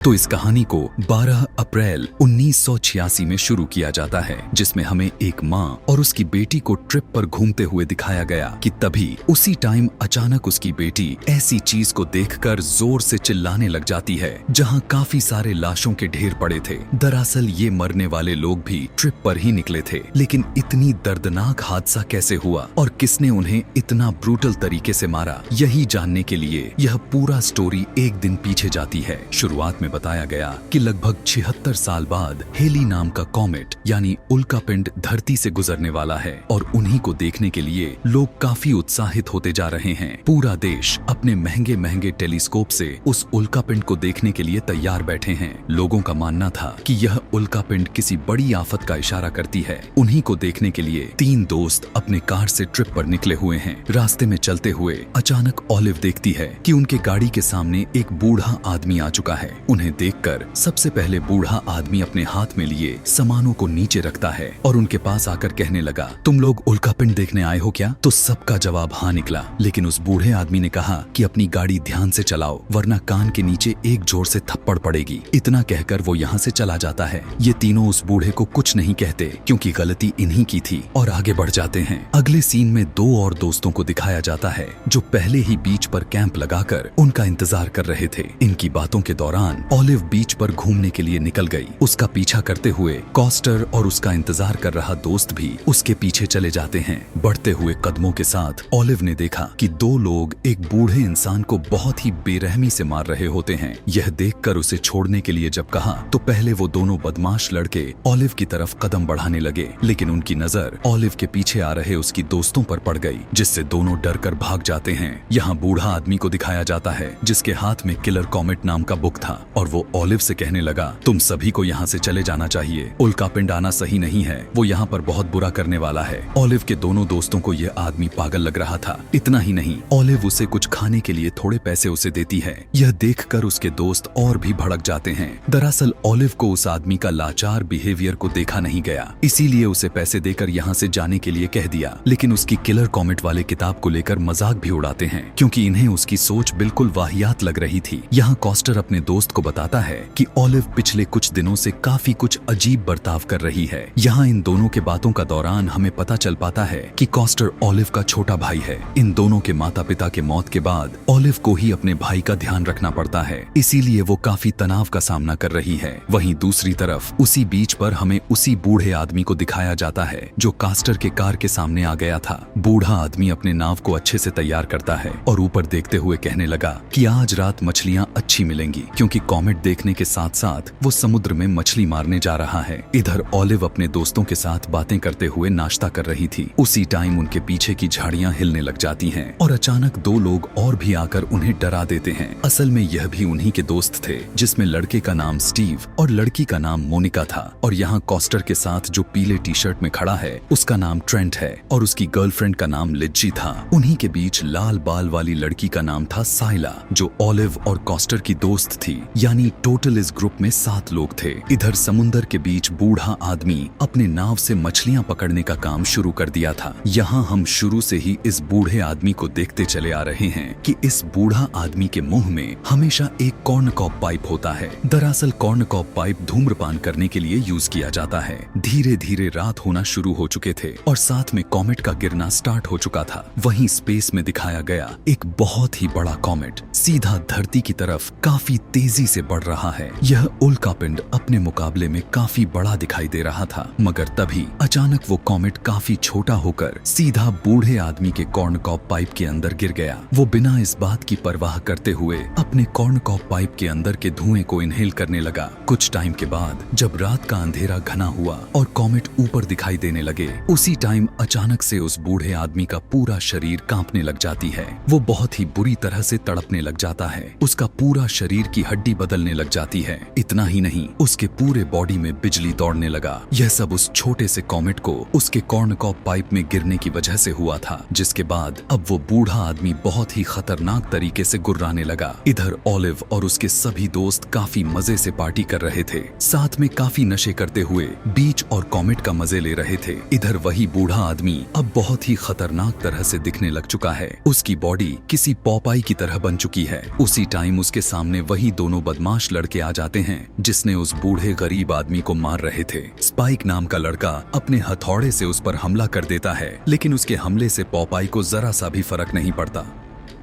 तो इस कहानी को 12 अप्रैल 1986 में शुरू किया जाता है, जिसमें हमें एक माँ और उसकी बेटी को ट्रिप पर घूमते हुए दिखाया गया कि तभी उसी टाइम अचानक उसकी बेटी ऐसी चीज को देखकर जोर से चिल्लाने लग जाती है जहाँ काफी सारे लाशों के ढेर पड़े थे। दरअसल ये मरने वाले लोग भी ट्रिप पर ही निकले थे, लेकिन इतनी दर्दनाक हादसा कैसे हुआ और किसने उन्हें इतना ब्रूटल तरीके से मारा, यही जानने के लिए यह पूरा स्टोरी एक दिन पीछे जाती है। शुरुआत में बताया गया कि लगभग 76 साल बाद हेली नाम का कॉमेट यानी उल्कापिंड धरती से गुजरने वाला है और उन्हीं को देखने के लिए लोग काफी उत्साहित होते जा रहे हैं। पूरा देश अपने महंगे महंगे टेलीस्कोप से उस उल्कापिंड को देखने के लिए तैयार बैठे हैं। लोगों का मानना था कि यह उल्कापिंड किसी बड़ी आफत का इशारा करती है। उन्हीं को देखने के लिए 3 दोस्त अपने कार से ट्रिप पर निकले हुए हैं। रास्ते में चलते हुए अचानक ऑलिव देखती है कि उनके गाड़ी के सामने एक बूढ़ा आदमी आ चुका है। उन्हें देखकर सबसे पहले बूढ़ा आदमी अपने हाथ में लिए सामानों को नीचे रखता है और उनके पास आकर कहने लगा, तुम लोग उल्कापिंड देखने आए हो क्या? तो सबका जवाब हाँ निकला, लेकिन उस बूढ़े आदमी ने कहा कि अपनी गाड़ी ध्यान से चलाओ वरना कान के नीचे एक जोर से थप्पड़ पड़ेगी। इतना कहकर वो यहाँ से चला जाता है। ये तीनों उस बूढ़े को कुछ नहीं कहते क्योंकि गलती इन्हीं की थी और आगे बढ़ जाते हैं। अगले सीन में 2 और दोस्तों को दिखाया जाता है जो पहले ही बीच पर कैंप लगाकर उनका इंतजार कर रहे थे। इनकी बातों के दौरान ऑलिव बीच पर घूमने के लिए निकल गई। उसका पीछा करते हुए कॉस्टर और उसका इंतजार कर रहा दोस्त भी उसके पीछे चले जाते हैं। बढ़ते हुए कदमों के साथ ऑलिव ने देखा कि 2 लोग एक बूढ़े इंसान को बहुत ही बेरहमी से मार रहे होते हैं। यह देखकर उसे छोड़ने के लिए जब कहा तो पहले वो दोनों बदमाश लड़के ऑलिव की तरफ कदम बढ़ाने लगे, लेकिन उनकी नजर ऑलिव के पीछे आ रहे उसकी दोस्तों पर पड़ गई, जिससे दोनों डर कर भाग जाते हैं। यहाँ बूढ़ा आदमी को दिखाया जाता है जिसके हाथ में किलर कॉमेट नाम का बुक था और वो ऑलिव से कहने लगा, तुम सभी को यहाँ से चले जाना चाहिए, उल्कापिंड आना सही नहीं है, वो यहाँ पर बहुत बुरा करने वाला है। ऑलिव के दोनों दोस्तों को यह आदमी पागल लग रहा था। इतना ही नहीं, ऑलिव उसे कुछ खाने के लिए थोड़े पैसे उसे देती है। यह देखकर उसके दोस्त और भी भड़क जाते हैं। दरअसल ऑलिव को उस आदमी का लाचार बिहेवियर को देखा नहीं गया, इसीलिए उसे पैसे देकर यहाँ से जाने के लिए कह दिया, लेकिन उसकी किलर कॉमेट वाले किताब को लेकर मजाक भी उड़ाते हैं क्योंकि इन्हें उसकी सोच बिल्कुल वाहियात लग रही थी। यहाँ कॉस्टर अपने दोस्त को बताता है कि ऑलिव पिछले कुछ दिनों से काफी कुछ अजीब बर्ताव कर रही है। यहाँ इन दोनों के बातों का दौरान हमें पता चल पाता है कि कॉस्टर ऑलिव का छोटा भाई है। इन दोनों के माता पिता के मौत के बाद ऑलिव को ही अपने भाई का ध्यान रखना पड़ता है, इसीलिए वो काफी तनाव का सामना कर रही है। वहीं दूसरी तरफ उसी बीच पर हमें उसी बूढ़े आदमी को दिखाया जाता है जो कास्टर के कार के सामने आ गया था। बूढ़ा आदमी अपने नाव को अच्छे से तैयार करता है और ऊपर देखते हुए कहने लगा कि आज रात मछलियाँ अच्छी मिलेंगी क्योंकि कॉमेट देखने के साथ साथ वो समुद्र में मछली मारने जा रहा है। इधर ऑलिव अपने दोस्तों के साथ बातें करते हुए नाश्ता कर रही थी। उसी टाइम उनके पीछे की झाड़ियां हिलने लग जाती हैं और अचानक 2 लोग और भी आकर उन्हें डरा देते हैं। असल में यह भी उन्हीं के दोस्त थे, जिसमें लड़के का नाम स्टीव और लड़की का नाम मोनिका था। और यहाँ कॉस्टर के साथ जो पीले टी शर्ट में खड़ा है उसका नाम ट्रेंट है और उसकी गर्लफ्रेंड का नाम लिज्जी था। उन्हीं के बीच लाल बाल वाली लड़की का नाम था साइला, जो ऑलिव और कॉस्टर की दोस्त थी। यानी टोटल इस ग्रुप में 7 लोग थे। इधर समुंदर के बीच बूढ़ा आदमी अपने नाव से मछलियां पकड़ने का काम शुरू कर दिया था। यहाँ हम शुरू से ही इस बूढ़े आदमी को देखते चले आ रहे हैं कि इस बूढ़ा आदमी के मुंह में हमेशा एक कॉर्नकॉब पाइप होता है। दरअसल कॉर्नकॉब पाइप धूम्रपान करने के लिए यूज किया जाता है। धीरे धीरे रात होना शुरू हो चुके थे और साथ में कॉमेट का गिरना स्टार्ट हो चुका था। वहीं स्पेस में दिखाया गया एक बहुत ही बड़ा कॉमेट सीधा धरती की तरफ काफी तेजी से बढ़ रहा है। यह उल्कापिंड अपने मुकाबले में काफी बड़ा दिखाई दे रहा था, मगर तभी अचानक वो कॉमेट काफी छोटा होकर सीधा बूढ़े आदमी के कॉर्नकॉब पाइप के अंदर गिर गया। वो बिना इस बात की परवाह करते हुए अपने कॉर्नकॉब पाइप के अंदर के धुएं को इनहेल करने लगा। कुछ टाइम के बाद जब रात का अंधेरा घना हुआ और कॉमेट ऊपर दिखाई देने लगे, उसी टाइम अचानक से उस बूढ़े आदमी का पूरा शरीर कांपने लग जाती है। वो बहुत ही बुरी तरह से तड़पने लग जाता है। उसका पूरा शरीर की हड्डी बदलने लग जाती है। इतना ही नहीं, उसके पूरे बॉडी में बिजली दौड़ने लगा। यह सब उस छोटे से कॉमेट को उसके कॉर्नकॉब पाइप में गिरने की वजह से हुआ था, जिसके बाद अब वो बूढ़ा आदमी बहुत ही खतरनाक तरीके से गुर्राने लगा। इधर ऑलिव और उसके सभी दोस्त काफी मजे से पार्टी कर रहे थे, साथ में काफी नशे करते हुए बीच और कॉमेट का मजे ले रहे थे। इधर वही बूढ़ा आदमी अब बहुत ही खतरनाक तरह से दिखने लग चुका है। उसकी बॉडी किसी पॉपाई की तरह बन चुकी है। उसी टाइम उसके सामने वही दोनों बदमाश लड़के आ जाते हैं जिसने उस बूढ़े गरीब आदमी को मार रहे थे। स्पाइक नाम का लड़का अपने हथौड़े से उस पर हमला कर देता है, लेकिन उसके हमले से पॉपाई को जरा सा भी फर्क नहीं पड़ता।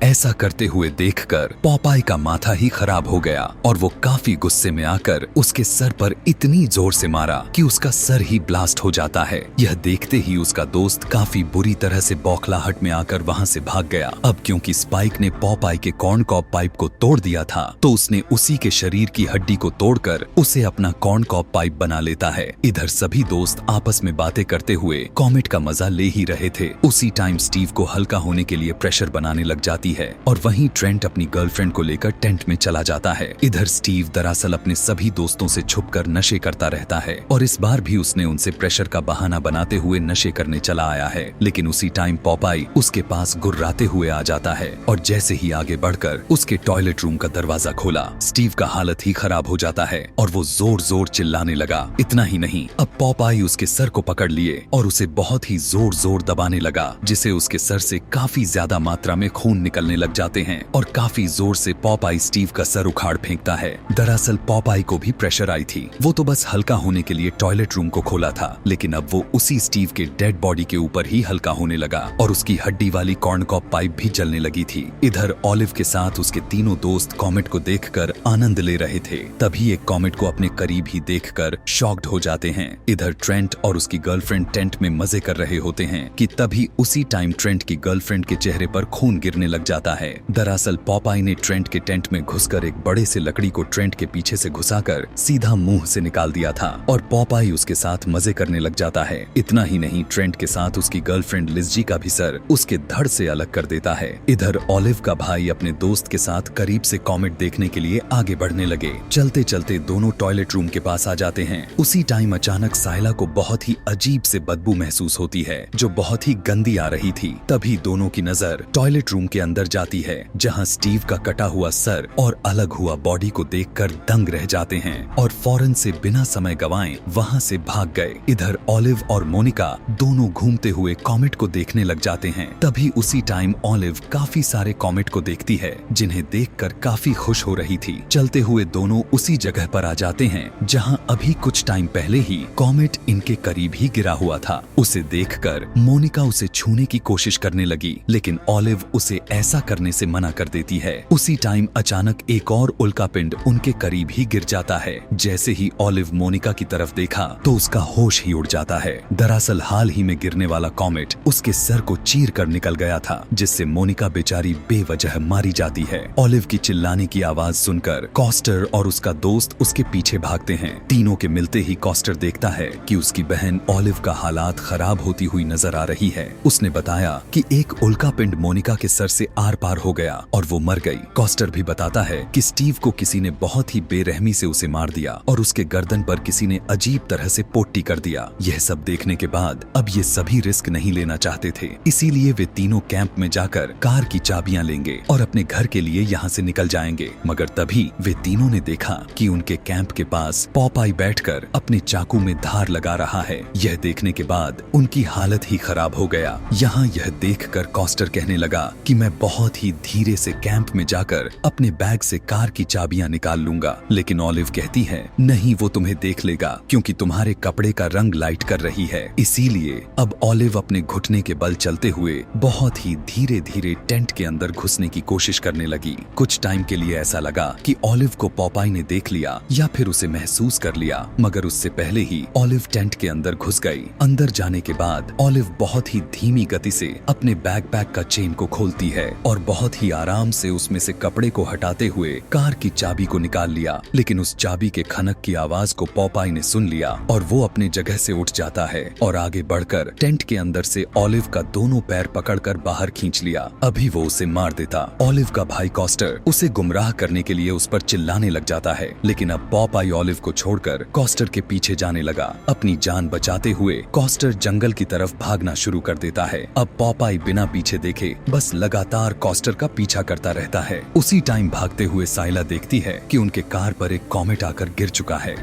ऐसा करते हुए देखकर पॉपाई का माथा ही खराब हो गया और वो काफी गुस्से में आकर उसके सर पर इतनी जोर से मारा कि उसका सर ही ब्लास्ट हो जाता है। यह देखते ही उसका दोस्त काफी बुरी तरह से बौखलाहट में आकर वहां से भाग गया। अब क्योंकि स्पाइक ने पॉपाई के कॉर्नकॉब पाइप को तोड़ दिया था, तो उसने उसी के शरीर की हड्डी को तोड़कर उसे अपना कॉर्नकॉब पाइप बना लेता है। इधर सभी दोस्त आपस में बातें करते हुए कॉमेट का मजा ले ही रहे थे। उसी टाइम स्टीव को हल्का होने के लिए प्रेशर बनाने लग जाती है और वहीं ट्रेंट अपनी गर्लफ्रेंड को लेकर टेंट में चला जाता है। इधर स्टीव दरअसल अपने सभी दोस्तों से छुपकर नशे करता रहता है और इस बार भी उसने उनसे प्रेशर का बहाना बनाते हुए नशे करने चला आया है। लेकिन उसी टाइम पॉपाई उसके पास गुर्राते हुए आ जाता है और जैसे ही आगे बढ़कर उसके टॉयलेट रूम का दरवाजा खोला, स्टीव का हालत ही खराब हो जाता है और वो जोर जोर चिल्लाने लगा। इतना ही नहीं, अब पॉपाई उसके सर को पकड़ लिए और उसे बहुत ही जोर जोर दबाने लगा, जिसे उसके सर से काफी ज्यादा मात्रा में खून निकलने लग जाते हैं और काफी जोर से पॉपाई स्टीव का सर उखाड़ फेंकता है। दरअसल पॉपाई को भी प्रेशर आई थी। वो तो बस हल्का होने के लिए टॉयलेट रूम को खोला था, लेकिन अब वो उसी स्टीव के डेड बॉडी के ऊपर ही हल्का होने लगा और उसकी हड्डी वाली कॉर्नकॉब पाइप भी जलने लगी थी। इधर ऑलिव के साथ उसके तीनों दोस्त कॉमेट को देखकर आनंद ले रहे थे। तभी एक कॉमेट को अपने करीब ही देखकर शॉक्ड हो जाते हैं। इधर ट्रेंट और उसकी गर्लफ्रेंड टेंट में मजे कर रहे होते हैं कि तभी उसी टाइम ट्रेंट की गर्लफ्रेंड के चेहरे पर खून गिरने लग जाता है। दरअसल पॉपाई ने ट्रेंट के टेंट में घुसकर एक बड़े से लकड़ी को ट्रेंट के पीछे से घुसाकर सीधा मुंह से निकाल दिया था और पॉपाई उसके साथ मजे करने लग जाता है। इतना ही नहीं, ट्रेंट के साथ उसकी गर्लफ्रेंड लिज़जी का भी सर उसके धड़ से अलग कर देता है। इधर ऑलिव का भाई अपने दोस्त के साथ करीब से कॉमेट देखने के लिए आगे बढ़ने लगे। चलते चलते दोनों टॉयलेट रूम के पास आ जाते हैं। उसी टाइम अचानक साइला को बहुत ही अजीब से बदबू महसूस होती है जो बहुत ही गंदी आ रही थी। तभी दोनों की नजर टॉयलेट रूम के अंदर जाती है, जहां स्टीव का कटा हुआ सर और अलग हुआ बॉडी को देखकर दंग रह जाते हैं और फौरन से बिना समय गवाए वहां से भाग गए। इधर ऑलिव और मोनिका दोनों घूमते हुए कॉमेट को देखने लग जाते हैं। तभी उसी टाइम ऑलिव काफी सारे कॉमेट को देखती है जिन्हें देखकर काफी खुश हो रही थी। चलते हुए दोनों उसी जगह पर आ जाते हैं जहां अभी कुछ टाइम पहले ही कॉमेट इनके करीब ही गिरा हुआ था। उसे देखकर मोनिका उसे छूने की कोशिश करने लगी, लेकिन ऑलिव उसे ऐसा करने से मना कर देती है। उसी टाइम अचानक एक और उल्कापिंड उनके करीब ही गिर जाता है। जैसे ही ऑलिव मोनिका की तरफ देखा तो उसका होश ही उड़ जाता है। दरअसल हाल ही में गिरने वाला कॉमेट उसके सर को चीर कर निकल गया था, जिससे मोनिका बेचारी बेवजह मारी जाती है। ऑलिव की चिल्लाने की आवाज सुनकर कॉस्टर और उसका दोस्त उसके पीछे भागते हैं। तीनों के मिलते ही कॉस्टर देखता है कि उसकी बहन ऑलिव का हालात खराब होती हुई नजर आ रही है। उसने बताया कि एक उल्कापिंड मोनिका के सर से आर पार हो गया और वो मर गई। कॉस्टर भी बताता है कि स्टीव को किसी ने बहुत ही बेरहमी से उसे मार दिया और उसके गर्दन पर किसी ने अजीब तरह से पोट्टी कर दिया। यह सब देखने के बाद अब ये सभी रिस्क नहीं लेना चाहते थे, इसीलिए वे तीनों कैंप में जाकर कार की चाबियां लेंगे और अपने घर के लिए यहाँ से निकल जाएंगे। मगर तभी वे तीनों ने देखा कि उनके कैंप के पास पॉपाई बैठकर अपने चाकू में धार लगा रहा है। यह देखने के बाद उनकी हालत ही खराब हो गया। यहाँ यह देखकर कॉस्टर कहने लगा कि मैं बहुत ही धीरे से कैंप में जाकर अपने बैग से कार की चाबियां निकाल लूंगा, लेकिन ऑलिव कहती है नहीं, वो तुम्हें देख लेगा क्योंकि तुम्हारे कपड़े का रंग लाइट कर रही है। इसीलिए अब ऑलिव अपने घुटने के बल चलते हुए बहुत ही धीरे धीरे टेंट के अंदर घुसने की कोशिश करने लगी। कुछ टाइम के लिए ऐसा लगा कि ऑलिव को पॉपाई ने देख लिया या फिर उसे महसूस कर लिया, मगर उससे पहले ही ऑलिव टेंट के अंदर घुस गई। अंदर जाने के बाद ऑलिव बहुत ही धीमी गति से अपने बैकपैक का चेन को खोलती है और बहुत ही आराम से उसमें से कपड़े को हटाते हुए कार की चाबी को निकाल लिया। लेकिन उस चाबी के खनक की आवाज को पॉपाई ने सुन लिया और वो अपने जगह से उठ जाता है और आगे बढ़कर टेंट के अंदर से ऑलिव का दोनों पैर पकड़कर बाहर खींच लिया। अभी वो उसे मार देता। ऑलिव का भाई कॉस्टर उसे गुमराह करने के लिए उस पर चिल्लाने लग जाता है, लेकिन अब पॉपाई ऑलिव को छोड़कर कॉस्टर के पीछे जाने लगा। अपनी जान बचाते हुए कॉस्टर जंगल की तरफ भागना शुरू कर देता है। अब पॉपाई बिना पीछे देखे बस लगातार कॉस्टर का पीछा करता रहता है। उसी टाइम भागते हुए साइला देखती है कि उनके कार पर एक कॉमेट आकर गिर चुका है।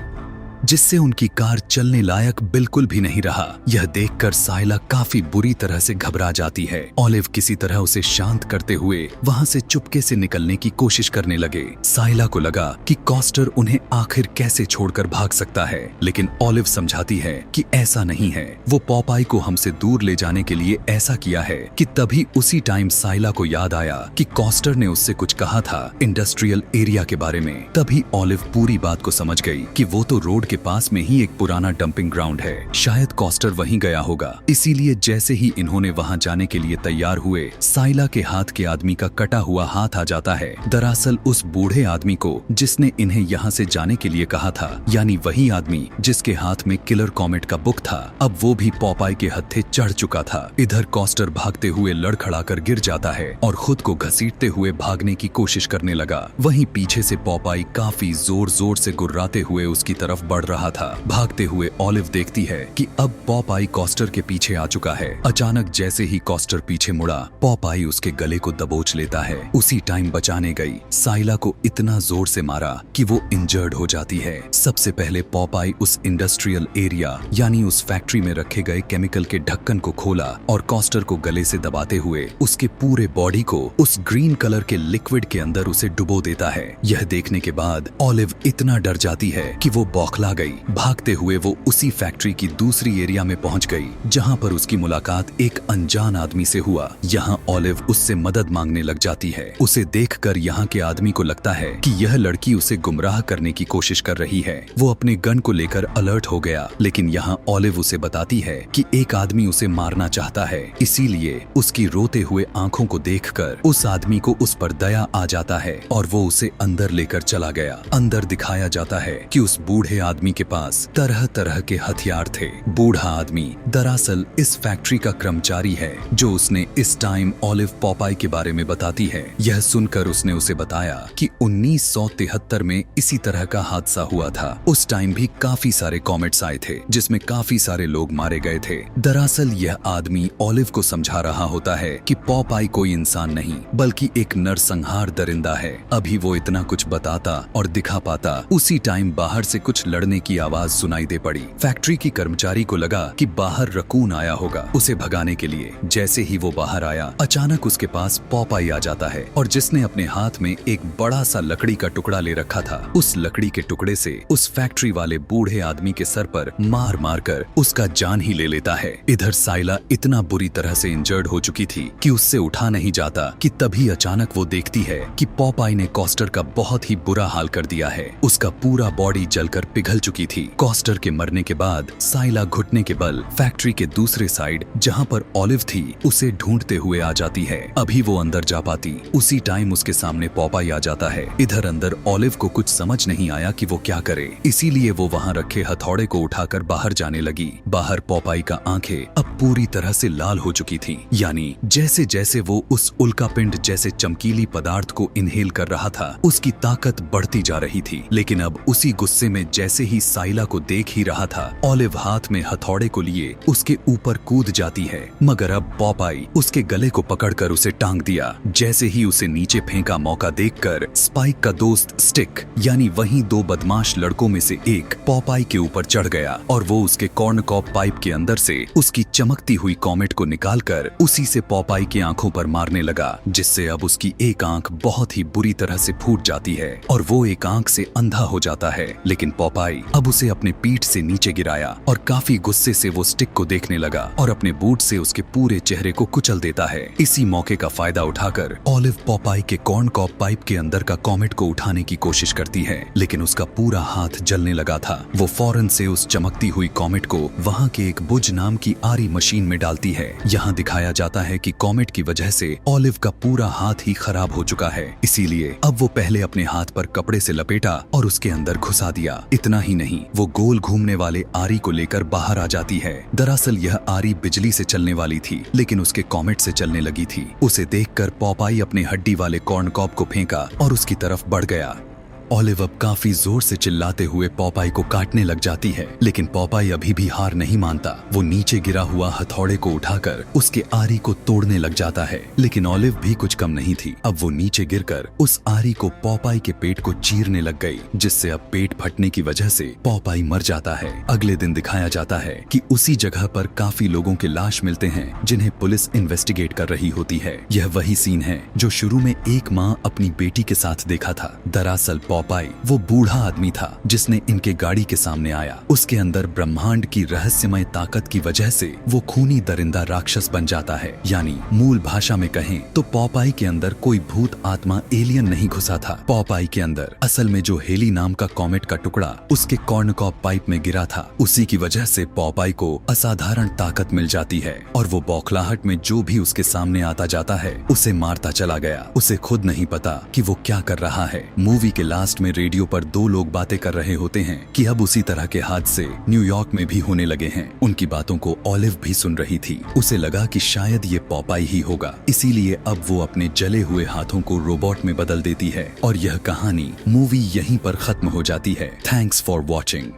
जिससे उनकी कार चलने लायक बिल्कुल भी नहीं रहा। यह देखकर साइला काफी बुरी तरह से घबरा जाती है। ऑलिव किसी तरह उसे शांत करते हुए वहाँ से चुपके से निकलने की कोशिश करने लगे। साइला को लगा कि कॉस्टर उन्हें आखिर कैसे छोड़कर भाग सकता है, लेकिन ऑलिव समझाती है कि ऐसा नहीं है। वो पॉपाई को हमसे दूर ले जाने के लिए ऐसा किया है कि तभी उसी टाइम साइला को याद आया कि कॉस्टर ने उससे कुछ कहा था इंडस्ट्रियल एरिया के बारे में। तभी ऑलिव पूरी बात को समझ गई कि वो तो रोड के पास में ही एक पुराना डंपिंग ग्राउंड है, शायद कॉस्टर वहीं गया होगा। इसीलिए जैसे ही इन्होंने वहां जाने के लिए तैयार हुए, साइला के हाथ के आदमी का कटा हुआ हाथ आ जाता है। दरअसल उस बूढ़े आदमी को जिसने इन्हें यहाँ से जाने के लिए कहा था, यानी वही आदमी जिसके हाथ में किलर कॉमेट का बुक था, अब वो भी पॉपाई के हत्थे चढ़ चुका था। इधर कॉस्टर भागते हुए लड़खड़ाकर गिर जाता है और खुद को घसीटते हुए भागने की कोशिश करने लगा। वहीं पीछे से पॉपाई काफी जोर जोर से गुर्राते हुए उसकी तरफ बढ़ रहा था। भागते हुए ऑलिव देखती है कि अब पॉपाई कॉस्टर के पीछे आ चुका है। अचानक जैसे ही कॉस्टर पीछे मुड़ा, पॉपाई उसके गले को दबोच लेता है। उसी टाइम बचाने गई साइला को इतना जोर से मारा कि वो इंजर्ड हो जाती है। सबसे पहले पॉपाई उस इंडस्ट्रियल एरिया यानी उस फैक्ट्री में रखे गए केमिकल के ढक्कन को खोला और कॉस्टर को गले से दबाते हुए उसके पूरे बॉडी को उस ग्रीन कलर के लिक्विड के अंदर उसे डुबो देता है। यह देखने के बाद ऑलिव इतना डर जाती है कि वो बौखला गई। भागते हुए वो उसी फैक्ट्री की दूसरी एरिया में पहुंच गई, जहां पर उसकी मुलाकात एक अनजान आदमी से हुआ। यहाँ ऑलिव उससे मदद मांगने लग जाती है। उसे देखकर यहाँ के आदमी को लगता है कि यह लड़की उसे गुमराह करने की कोशिश कर रही है। वो अपने गन को लेकर अलर्ट हो गया, लेकिन यहाँ ऑलिव उसे बताती है कि एक आदमी उसे मारना चाहता है। इसीलिए उसकी रोते हुए आंखों को देखकर उस आदमी को उस पर दया आ जाता है और वो उसे अंदर लेकर चला गया। अंदर दिखाया जाता है कि उस बूढ़े आदमी के पास तरह तरह के हथियार थे। बूढ़ा आदमी दरअसल इस फैक्ट्री का कर्मचारी है, जो उसने इस टाइम ऑलिव पॉपाई के बारे में बताती है। यह सुनकर उसने उसे बताया कि 1973 में इसी तरह का हादसा हुआ था। उस टाइम भी काफी सारे कॉमेट्स आए थे, जिसमें काफी सारे लोग मारे गए थे। दरअसल यह आदमी ऑलिव को समझा रहा होता है कि पॉपाई कोई इंसान नहीं, बल्कि एक नरसंहार दरिंदा है। अभी वो इतना कुछ बताता और दिखा पाता, उसी टाइम बाहर से कुछ लड़ने की आवाज सुनाई दे पड़ी। फैक्ट्री की कर्मचारी को लगा कि बाहर रकून आया होगा उसे भगाने के लिए। जैसे ही वो बाहर आया, अचानक उसके पास पॉपाई आ जाता है और जिसने अपने हाथ में एक बड़ा सा लकड़ी का टुकड़ा ले रखा था, उस लकड़ी के टुकड़े से उस फैक्ट्री वाले बूढ़े आदमी के सर पर मार मार कर उसका जान ही ले लेता है। इधर साइला इतना बुरी तरह से इंजर्ड हो चुकी थी कि उससे उठा नहीं जाता कि तभी अचानक वो देखती है कि पॉपाई ने कॉस्टर का बहुत ही बुरा हाल कर दिया है। उसका पूरा बॉडी जलकर पिघल चुकी थी। कॉस्टर के मरने के बाद साइला घुटने के बल फैक्ट्री के दूसरे साइड जहाँ पर ऑलिव थी उसे ढूंढते हुए आ जाती है। अभी वो अंदर जा पाती, उसी टाइम उसके सामने पॉपाई आ जाता है। इधर अंदर ऑलिव को कुछ समझ नहीं आया कि वो क्या करे, इसीलिए वो वहाँ रखे हथौड़े को उठाकर बाहर जाने लगी। बाहर पॉपाई का आंखें अब पूरी तरह से लाल हो चुकी थी, यानी जैसे जैसे वो उस उल्कापिंड जैसे चमकीली पदार्थ को इनहेल कर रहा था, उसकी ताकत बढ़ती जा रही थी। लेकिन अब उसी गुस्से में जैसे ही साइला को देख ही रहा था, ऑलिव हाथ में हथौड़े को लिए उसके ऊपर कूद जाती है, मगर अब पॉपाई उसके गले को पकड़कर उसे टांग दिया। जैसे ही उसे नीचे फेंका, मौका देखकर स्पाइक का दोस्त स्टिक यानी वहीं दो बदमाश लड़कों में से एक पॉपाई के ऊपर चढ़ गया और वो उसके कॉर्नकॉप पाइप के अंदर से उसकी चमकती हुई कॉमेट को निकालकर उसी से पॉपाई की आंखों पर मारने लगा, जिससे अब उसकी एक आंख बहुत ही बुरी तरह से फूट जाती है और वो एक आंख से अंधा हो जाता है। लेकिन पॉपाई अब उसे अपने पीठ से नीचे गिराया और काफी गुस्से से वो स्टिक को देखने लगा और अपने बूट से उसके पूरे चेहरे को कुचल देता है। इसी मौके का फायदा उठाकर ऑलिव पॉपाई के कॉर्नकॉप पाइप के अंदर का कॉमेट को उठाने की कोशिश करती है, लेकिन उसका पूरा हाथ जलने लगा था। वो फौरन से उस चमकती हुई कॉमेट को वहाँ के एक बुज नाम की आरी मशीन में डालती है। यहाँ दिखाया जाता है कि कॉमेट की वजह से ऑलिव का पूरा हाथ ही खराब हो चुका है, इसीलिए अब वो पहले अपने हाथ पर कपड़े से लपेटा और उसके अंदर घुसा दिया। इतना ही नहीं, वो गोल घूमने वाले आरी को लेकर बाहर आ जाती है। दरअसल यह आरी बिजली से चलने वाली थी, लेकिन उसके कॉमेट से चलने लगी थी। उसे देखकर पॉपाई अपने हड्डी वाले कॉर्नकॉप को फेंका और उसकी तरफ बढ़ गया। ऑलिव अब काफी जोर से चिल्लाते हुए पॉपाई को काटने लग जाती है, लेकिन पॉपाई अभी भी हार नहीं मानता। वो नीचे गिरा हुआ हथौड़े को उठाकर उसके आरी को तोड़ने लग जाता है, लेकिन ऑलिव भी कुछ कम नहीं थी। अब वो नीचे गिरकर उस आरी को पॉपाई के पेट को चीरने लग गई, जिससे अब पेट फटने की वजह से पॉपाई मर जाता है। अगले दिन दिखाया जाता है कि उसी जगह पर काफी लोगों के लाश मिलते हैं, जिन्हें पुलिस इन्वेस्टिगेट कर रही होती है। यह वही सीन है जो शुरू में एक माँ अपनी बेटी के साथ देखा था। दरअसल पॉपाई वो बूढ़ा आदमी था जिसने इनके गाड़ी के सामने आया। उसके अंदर ब्रह्मांड की रहस्यमय ताकत की वजह से वो खूनी दरिंदा राक्षस बन जाता है। यानी मूल भाषा में कहें तो पॉपाई के अंदर कोई भूत आत्मा एलियन नहीं घुसा था। पॉपाई के अंदर असल में जो हेली नाम का कॉमेट का टुकड़ा उसके कॉर्नकॉप पाइप में गिरा था, उसी की वजह से पॉपाई को असाधारण ताकत मिल जाती है और वो बौखलाहट में जो भी उसके सामने आता जाता है उसे मारता चला गया। उसे खुद नहीं पता कि वो क्या कर रहा है। मूवी के लास्ट में रेडियो पर दो लोग बातें कर रहे होते हैं कि अब उसी तरह के हादसे न्यूयॉर्क में भी होने लगे हैं। उनकी बातों को ऑलिव भी सुन रही थी। उसे लगा कि शायद ये पॉपाई ही होगा, इसीलिए अब वो अपने जले हुए हाथों को रोबोट में बदल देती है और यह कहानी मूवी यहीं पर खत्म हो जाती है। Thanks for watching.